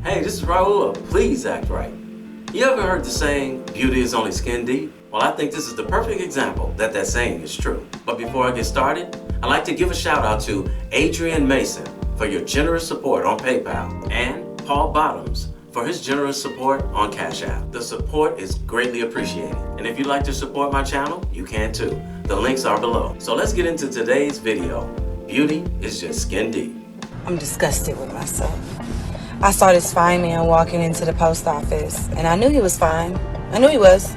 Hey, this is Raulh. Please act right. You ever heard the saying, beauty is only skin deep? Well, I think this is the perfect example that saying is true. But before I get started, I'd like to give a shout out to Adrian Mason for your generous support on PayPal and Paul Bottoms for his generous support on Cash App. The support is greatly appreciated. And if you'd like to support my channel, you can too. The links are below. So let's get into today's video. Beauty is just skin deep. I'm disgusted with myself. I saw this fine man walking into the post office, and I knew he was fine. I knew he was.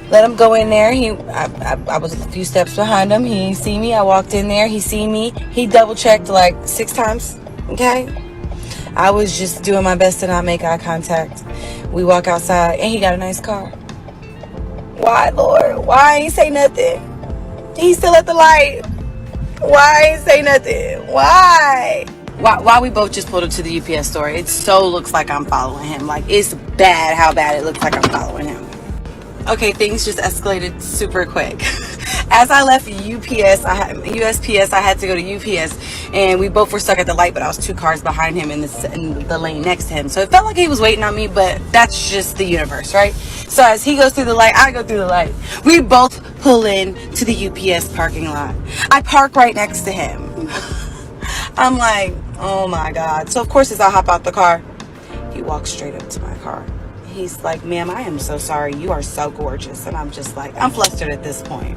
Let him go in there. I was a few steps behind him. He see me. I walked in there. He see me. He double checked like 6 times. Okay. I was just doing my best to not make eye contact. We walk outside, and he got a nice car. Why, Lord? Why ain't say nothing? He's still at the light. Why ain't say nothing? Why we both just pulled up to the UPS store? It so looks like I'm following him. Like, it's bad how bad it looks like I'm following him. Okay, things just escalated super quick. As I left USPS, I had to go to UPS, and we both were stuck at the light, but I was 2 cars behind him in the lane next to him. So it felt like he was waiting on me, but that's just the universe, right? So as he goes through the light, I go through the light. We both pull in to the UPS parking lot. I park right next to him. I'm like, oh my God. So of course, as I hop out the car, he walks straight up to my car. He's like, ma'am, I am so sorry. You are so gorgeous. And I'm just like, I'm flustered at this point.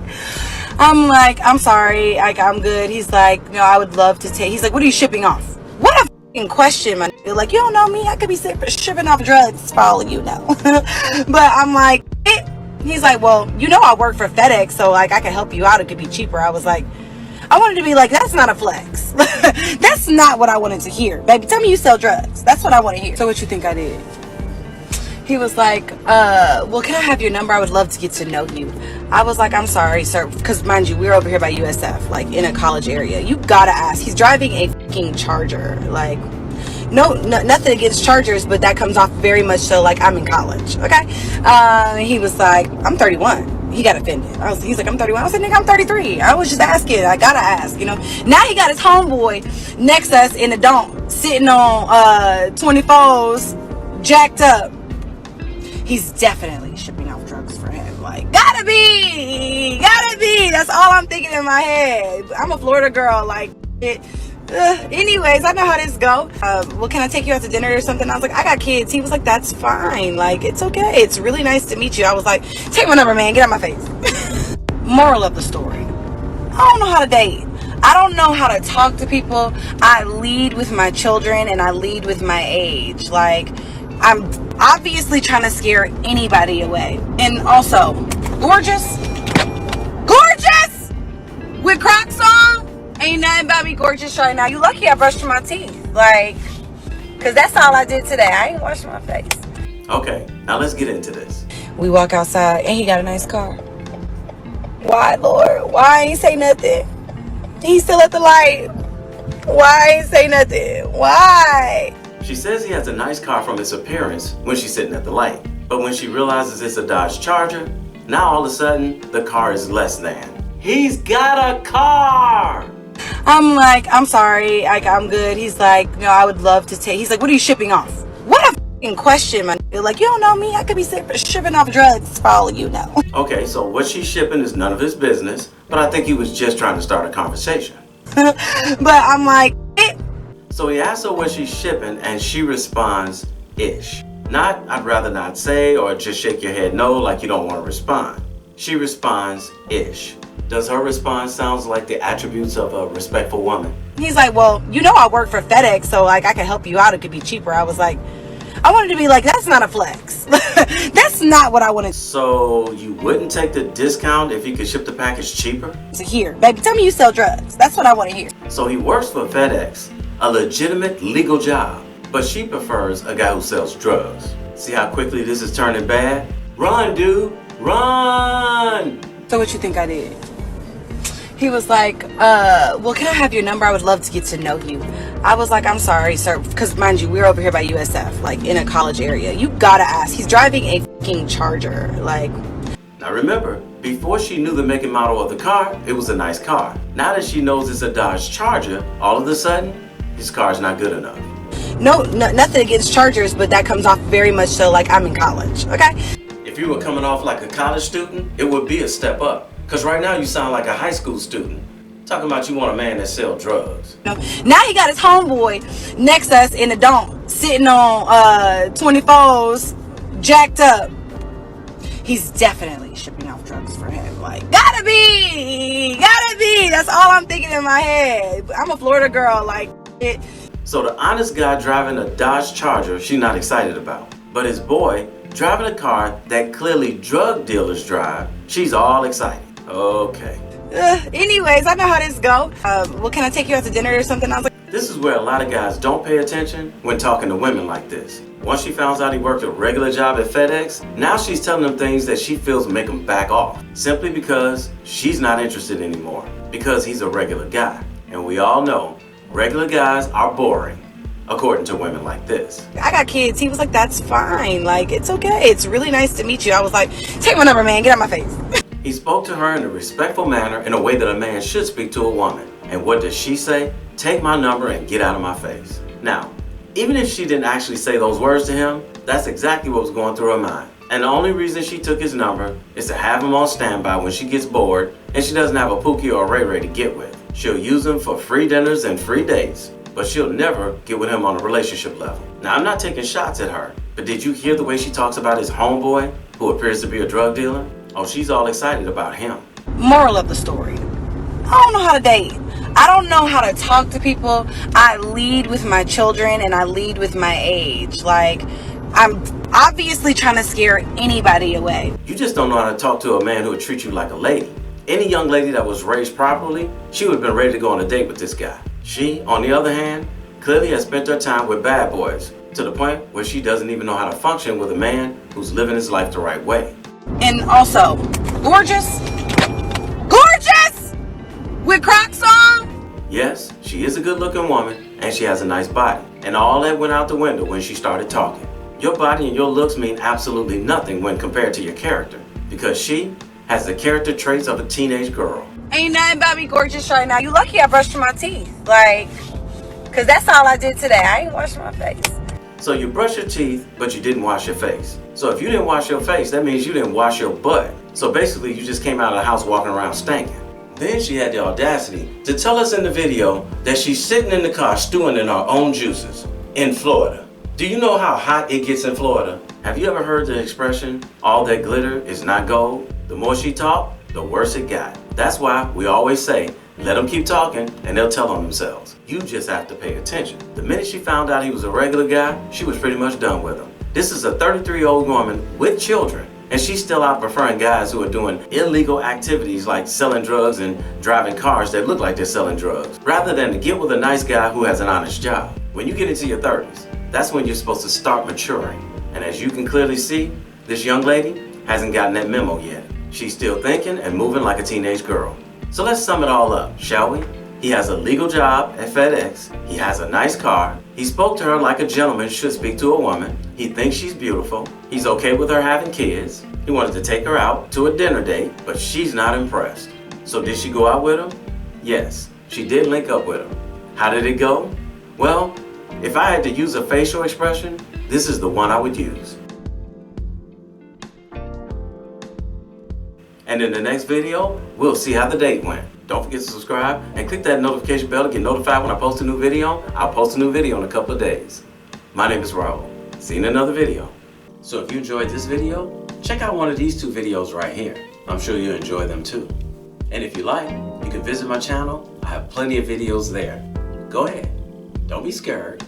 I'm like, I'm sorry. Like, I'm good. He's like, no, I would love to take. He's like, what are you shipping off? What a f***ing question, man. Like, you don't know me. I could be shipping off drugs for all of you know. But I'm like, eh. He's like, well, you know, I work for FedEx, so like I can help you out. It could be cheaper. I was like, I wanted to be like, that's not a flex. That's not what I wanted to hear. Baby, tell me you sell drugs. That's what I want to hear. So what you think I did? He was like, well, can I have your number? I would love to get to know you. I was like, I'm sorry, sir. Because mind you, we're over here by USF, like in a college area. You gotta ask. He's driving a fucking Charger. Like, no, nothing against Chargers, but that comes off very much so like I'm in college. Okay. He was like, I'm 31. He got offended. He's like, I'm 31. I was like, nigga, I'm 33. I was just asking. I gotta ask, you know. Now he got his homeboy next to us in the dome, sitting on 24s, jacked up. He's definitely shipping off drugs for him. Like, gotta be. That's all I'm thinking in my head. I'm a Florida girl. Like, it. Anyways, I know how this go. Well, can I take you out to dinner or something? I was like, I got kids. He was like, that's fine. Like, it's okay. It's really nice to meet you. I was like, take my number, man. Get out my face. Moral of the story. I don't know how to date. I don't know how to talk to people. I lead with my children and I lead with my age. Like, I'm obviously trying to scare anybody away. And also, gorgeous with Crocs on. Ain't nothing about me gorgeous right now. You lucky I brushed my teeth. Like, because that's all I did today. I ain't washed my face. Okay, now let's get into this. We walk outside, and he got a nice car. Why, Lord? Why ain't say nothing? He's still at the light. Why ain't say nothing? Why? She says he has a nice car from its appearance when she's sitting at the light. But when she realizes it's a Dodge Charger, now all of a sudden, the car is less than. He's got a car! I'm like, I'm sorry. Like, I'm good. He's like, no, I would love to take. He's like, what are you shipping off? What a f***ing question, man. Like, you don't know me. I could be shipping off drugs for all of you know. Okay, so what she's shipping is none of his business, but I think he was just trying to start a conversation. But I'm like, eh. So he asks her what she's shipping, and she responds, ish. Not, I'd rather not say, or just shake your head no, like you don't want to respond. She responds, ish. Does her response sound like the attributes of a respectful woman? He's like, well, you know I work for FedEx, so like I can help you out. It could be cheaper. I was like, I wanted to be like, that's not a flex. That's not what I wanted. So you wouldn't take the discount if you could ship the package cheaper? To hear, baby, tell me you sell drugs. That's what I want to hear. So he works for FedEx, a legitimate legal job, but she prefers a guy who sells drugs. See how quickly this is turning bad? Run, dude, run! So what you think I did? He was like, well, can I have your number? I would love to get to know you. I was like, I'm sorry, sir. Because mind you, we're over here by USF, like in a college area. You gotta ask. He's driving a fucking Charger. Like, now remember, before she knew the make and model of the car, it was a nice car. Now that she knows it's a Dodge Charger, all of a sudden, his car's not good enough. nothing against Chargers, but that comes off very much so like I'm in college, okay? If you were coming off like a college student, it would be a step up. Because right now you sound like a high school student. Talking about you want a man that sells drugs. Now he got his homeboy next to us in the dome, sitting on 24s, jacked up. He's definitely shipping off drugs for him. Like, gotta be. That's all I'm thinking in my head. I'm a Florida girl, like it. So the honest guy driving a Dodge Charger, she's not excited about. But his boy driving a car that clearly drug dealers drive, she's all excited. Okay. Anyways, I know how this go. Well, can I take you out to dinner or something? I was like, This is where a lot of guys don't pay attention when talking to women like this. Once she finds out he worked a regular job at FedEx, now she's telling him things that she feels make him back off. Simply because she's not interested anymore. Because he's a regular guy. And we all know, regular guys are boring. According to women like this. I got kids. He was like, that's fine. Like, it's okay. It's really nice to meet you. I was like, take my number, man. Get out my face. He spoke to her in a respectful manner in a way that a man should speak to a woman. And what does she say? Take my number and get out of my face. Now, even if she didn't actually say those words to him, that's exactly what was going through her mind. And the only reason she took his number is to have him on standby when she gets bored and she doesn't have a Pookie or a Ray Ray to get with. She'll use him for free dinners and free dates, but she'll never get with him on a relationship level. Now, I'm not taking shots at her, but did you hear the way she talks about his homeboy, who appears to be a drug dealer? Oh, she's all excited about him. Moral of the story. I don't know how to date. I don't know how to talk to people. I lead with my children and I lead with my age. Like, I'm obviously trying to scare anybody away. You just don't know how to talk to a man who would treat you like a lady. Any young lady that was raised properly, she would have been ready to go on a date with this guy. She, on the other hand, clearly has spent her time with bad boys, to the point where she doesn't even know how to function with a man who's living his life the right way. And also, gorgeous. Gorgeous! With Crocs on. Yes, she is a good-looking woman, and she has a nice body. And all that went out the window when she started talking. Your body and your looks mean absolutely nothing when compared to your character, because she has the character traits of a teenage girl. Ain't nothing about me gorgeous right now. You lucky I brushed my teeth. Like, because that's all I did today. I ain't washed my face. So you brush your teeth, but you didn't wash your face. So if you didn't wash your face, that means you didn't wash your butt. So basically, you just came out of the house walking around stinking. Then she had the audacity to tell us in the video that she's sitting in the car stewing in her own juices in Florida. Do you know how hot it gets in Florida? Have you ever heard the expression, all that glitter is not gold? The more she talked, the worse it got. That's why we always say, let them keep talking and they'll tell on themselves. You just have to pay attention. The minute she found out he was a regular guy, she was pretty much done with him. This is a 33-year-old woman with children, and she's still out preferring guys who are doing illegal activities like selling drugs and driving cars that look like they're selling drugs, rather than to get with a nice guy who has an honest job. When you get into your 30s, that's when you're supposed to start maturing. And as you can clearly see, this young lady hasn't gotten that memo yet. She's still thinking and moving like a teenage girl. So let's sum it all up, shall we? He has a legal job at FedEx. He has a nice car. He spoke to her like a gentleman should speak to a woman. He thinks she's beautiful. He's okay with her having kids. He wanted to take her out to a dinner date, but she's not impressed. So did she go out with him? Yes, she did link up with him. How did it go? Well, if I had to use a facial expression, this is the one I would use. And in the next video, we'll see how the date went. Don't forget to subscribe and click that notification bell to get notified when I post a new video. I'll post a new video in a couple of days. My name is Raulh. See you in another video. So if you enjoyed this video, check out one of these two videos right here. I'm sure you'll enjoy them too. And if you like, you can visit my channel. I have plenty of videos there. Go ahead. Don't be scared.